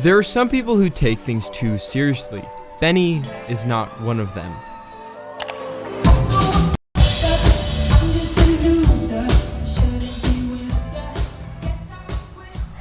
There are some people who take things too seriously. Benee is not one of them.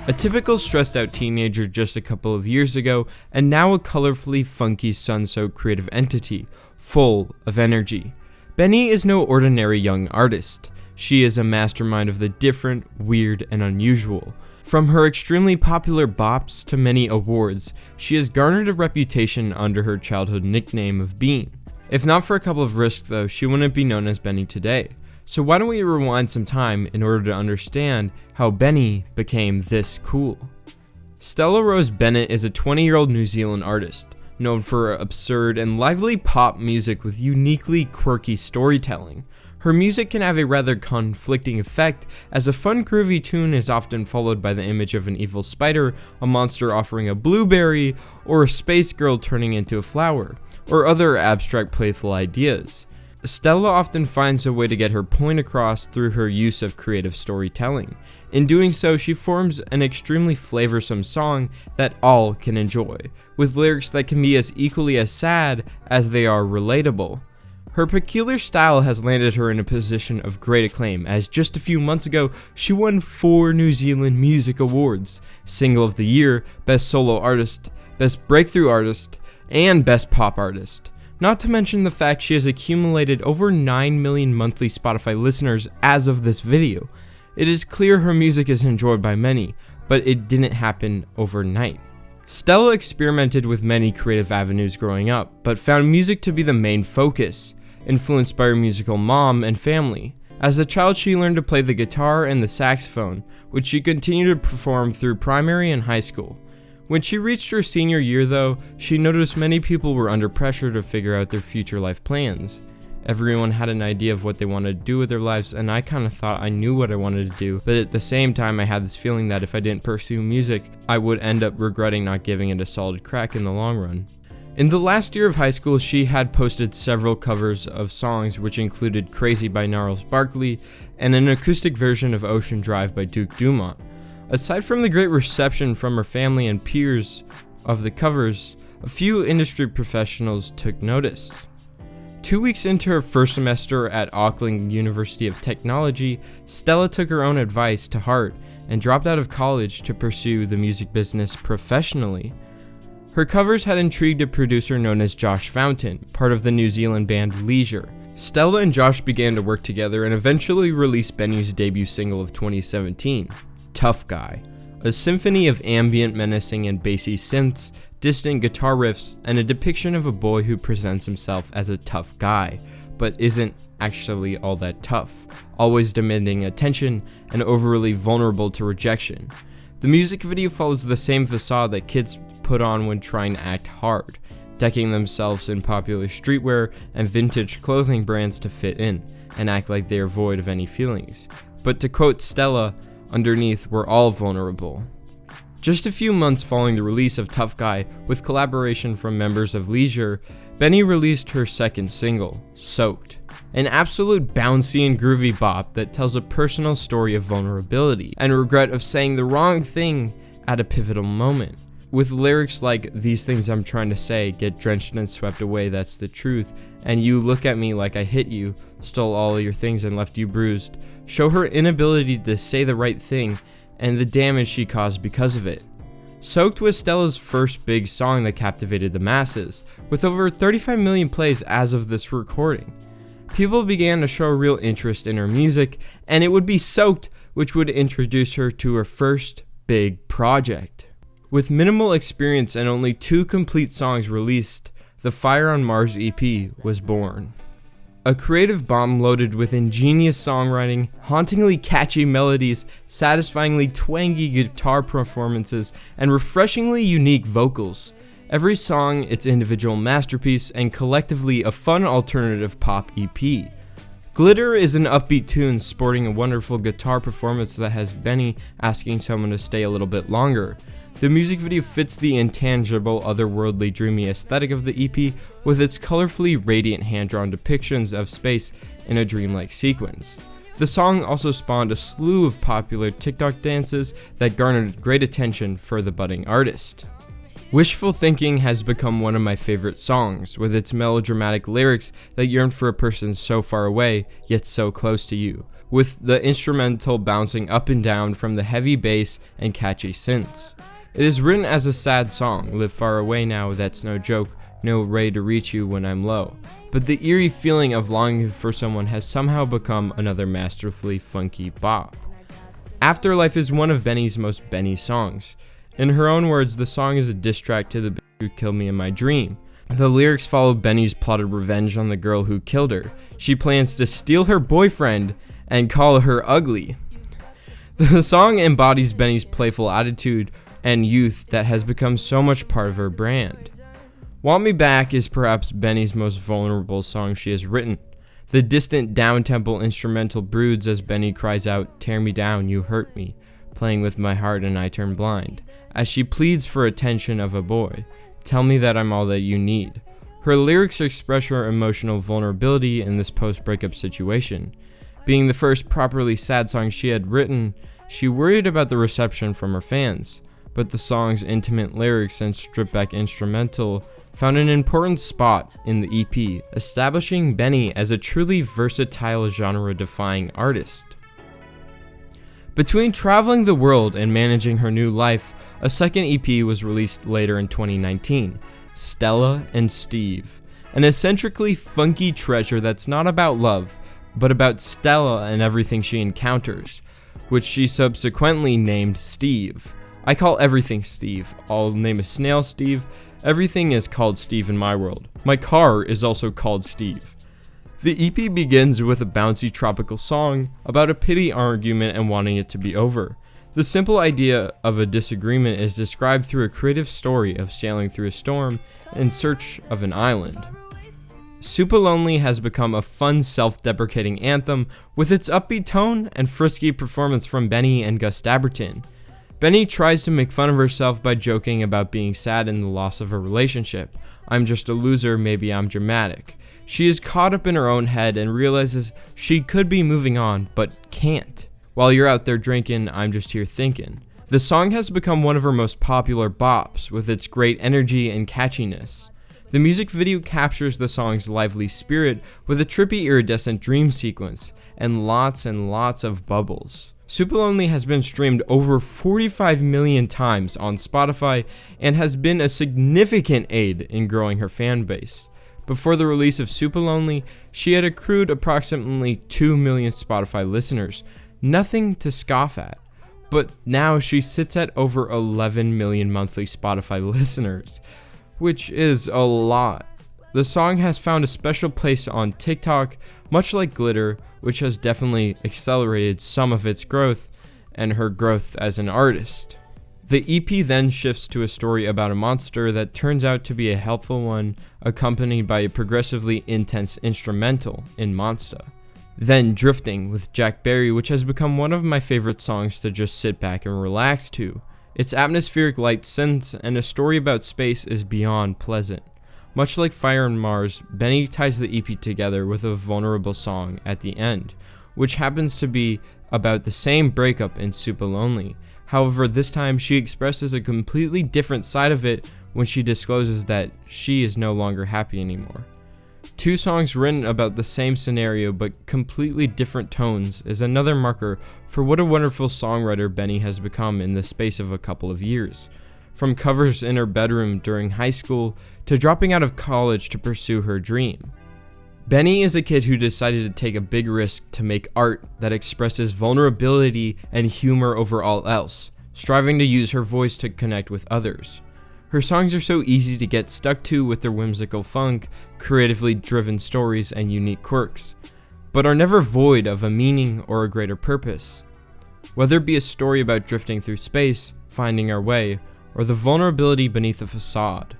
A typical stressed out teenager just a couple of years ago, and now a colorfully funky sun-soaked creative entity, full of energy. Benee is no ordinary young artist. She is a mastermind of the different, weird, and unusual. From her extremely popular bops to many awards, she has garnered a reputation under her childhood nickname of Bean. If not for a couple of risks though, she wouldn't be known as Benee today. So why don't we rewind some time in order to understand how Benee became this cool. Stella Rose Bennett is a 20-year-old New Zealand artist, known for absurd and lively pop music with uniquely quirky storytelling. Her music can have a rather conflicting effect, as a fun groovy tune is often followed by the image of an evil spider, a monster offering a blueberry, or a space girl turning into a flower, or other abstract playful ideas. Stella often finds a way to get her point across through her use of creative storytelling. In doing so, she forms an extremely flavorsome song that all can enjoy, with lyrics that can be as equally as sad as they are relatable. Her peculiar style has landed her in a position of great acclaim, as just a few months ago, she won 4 New Zealand Music Awards: Single of the Year, Best Solo Artist, Best Breakthrough Artist, and Best Pop Artist. Not to mention the fact she has accumulated over 9 million monthly Spotify listeners as of this video. It is clear her music is enjoyed by many, but it didn't happen overnight. Stella experimented with many creative avenues growing up, but found music to be the main focus, influenced by her musical mom and family. As a child, she learned to play the guitar and the saxophone, which she continued to perform through primary and high school. When she reached her senior year though, she noticed many people were under pressure to figure out their future life plans. Everyone had an idea of what they wanted to do with their lives, and I kind of thought I knew what I wanted to do, but at the same time I had this feeling that if I didn't pursue music, I would end up regretting not giving it a solid crack in the long run. In the last year of high school, she had posted several covers of songs, which included Crazy by Gnarls Barkley and an acoustic version of Ocean Drive by Duke Dumont. Aside from the great reception from her family and peers of the covers, a few industry professionals took notice. 2 weeks into her first semester at Auckland University of Technology, Stella took her own advice to heart and dropped out of college to pursue the music business professionally. Her covers had intrigued a producer known as Josh Fountain, part of the New Zealand band Leisure. Stella and Josh began to work together and eventually released Benee's debut single of 2017, Tough Guy, a symphony of ambient, menacing, and bassy synths, distant guitar riffs, and a depiction of a boy who presents himself as a tough guy, but isn't actually all that tough, always demanding attention and overly vulnerable to rejection. The music video follows the same facade that kids put on when trying to act hard, decking themselves in popular streetwear and vintage clothing brands to fit in and act like they are void of any feelings. But to quote Stella, underneath, we're all vulnerable. Just a few months following the release of Tough Guy, with collaboration from members of Leisure, Benee released her second single, Soaked, an absolute bouncy and groovy bop that tells a personal story of vulnerability and regret of saying the wrong thing at a pivotal moment. With lyrics like, "These things I'm trying to say get drenched and swept away, that's the truth, and you look at me like I hit you, stole all your things and left you bruised," show her inability to say the right thing and the damage she caused because of it. Soaked was Stella's first big song that captivated the masses, with over 35 million plays as of this recording. People began to show real interest in her music, and it would be Soaked which would introduce her to her first big project. With minimal experience and only 2 complete songs released, the Fire on Mars EP was born. A creative bomb loaded with ingenious songwriting, hauntingly catchy melodies, satisfyingly twangy guitar performances, and refreshingly unique vocals. Every song its individual masterpiece and collectively a fun alternative pop EP. Glitter is an upbeat tune sporting a wonderful guitar performance that has Benee asking someone to stay a little bit longer. The music video fits the intangible, otherworldly, dreamy aesthetic of the EP with its colorfully radiant hand-drawn depictions of space in a dreamlike sequence. The song also spawned a slew of popular TikTok dances that garnered great attention for the budding artist. Wishful Thinking has become one of my favorite songs, with its melodramatic lyrics that yearn for a person so far away, yet so close to you, with the instrumental bouncing up and down from the heavy bass and catchy synths. It is written as a sad song, live far away now, that's no joke, no way to reach you when I'm low. But the eerie feeling of longing for someone has somehow become another masterfully funky bop. Afterlife is one of Benee's most Benee songs. In her own words, the song is a diss track to the bitch who killed me in my dream. The lyrics follow Benee's plotted revenge on the girl who killed her. She plans to steal her boyfriend and call her ugly. The song embodies Benee's playful attitude and youth that has become so much part of her brand. Want Me Back is perhaps Benee's most vulnerable song she has written. The distant down-tempo instrumental broods as Benee cries out, "Tear me down, you hurt me," playing with my heart and I turn blind, as she pleads for attention of a boy. Tell me that I'm all that you need. Her lyrics express her emotional vulnerability in this post-breakup situation. Being the first properly sad song she had written, she worried about the reception from her fans, but the song's intimate lyrics and stripped-back instrumental found an important spot in the EP, establishing Benee as a truly versatile genre-defying artist. Between traveling the world and managing her new life, a second EP was released later in 2019, Stella and Steve, an eccentrically funky treasure that's not about love, but about Stella and everything she encounters, which she subsequently named Steve. I call everything Steve. I'll name a snail Steve. Everything is called Steve in my world. My car is also called Steve. The EP begins with a bouncy tropical song about a pity argument and wanting it to be over. The simple idea of a disagreement is described through a creative story of sailing through a storm in search of an island. Supalonely has become a fun self-deprecating anthem with its upbeat tone and frisky performance from Benee and Gus Dapperton. Benee tries to make fun of herself by joking about being sad in the loss of a relationship. I'm just a loser, maybe I'm dramatic. She is caught up in her own head and realizes she could be moving on, but can't. While you're out there drinking, I'm just here thinking. The song has become one of her most popular bops, with its great energy and catchiness. The music video captures the song's lively spirit with a trippy iridescent dream sequence, and lots of bubbles. Supalonely has been streamed over 45 million times on Spotify and has been a significant aid in growing her fan base. Before the release of Supalonely, she had accrued approximately 2 million Spotify listeners, nothing to scoff at. But now she sits at over 11 million monthly Spotify listeners, which is a lot. The song has found a special place on TikTok, much like Glitter, which has definitely accelerated some of its growth and her growth as an artist. The EP then shifts to a story about a monster that turns out to be a helpful one, accompanied by a progressively intense instrumental in Monster. Then Drifting with Jack Berry, which has become one of my favorite songs to just sit back and relax to. Its atmospheric light synths and a story about space is beyond pleasant. Much like Fire and Mars, Benee ties the EP together with a vulnerable song at the end, which happens to be about the same breakup in Supalonely. However, this time she expresses a completely different side of it when she discloses that she is no longer happy anymore. Two songs written about the same scenario but completely different tones is another marker for what a wonderful songwriter Benee has become in the space of a couple of years. From covers in her bedroom during high school to dropping out of college to pursue her dream. Benee is a kid who decided to take a big risk to make art that expresses vulnerability and humor over all else, striving to use her voice to connect with others. Her songs are so easy to get stuck to with their whimsical funk, creatively driven stories, and unique quirks, but are never void of a meaning or a greater purpose. Whether it be a story about drifting through space, finding our way, or the vulnerability beneath a facade,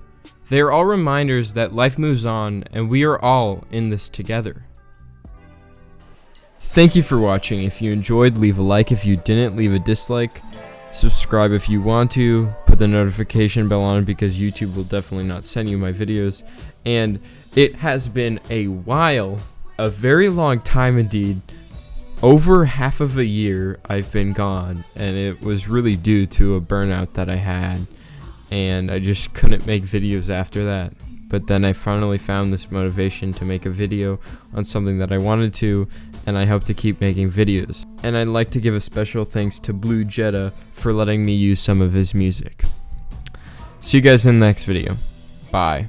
they are all reminders that life moves on and we are all in this together. Thank you for watching. If you enjoyed, leave a like. If you didn't, leave a dislike. Subscribe if you want to. Put the notification bell on because YouTube will definitely not send you my videos. And it has been a while, a very long time indeed. Over half of a year I've been gone, and it was really due to a burnout that I had. and I just couldn't make videos after that. But then I finally found this motivation to make a video on something that I wanted to, and I hope to keep making videos. And I'd like to give a special thanks to Blue Jetta for letting me use some of his music. See you guys in the next video. Bye.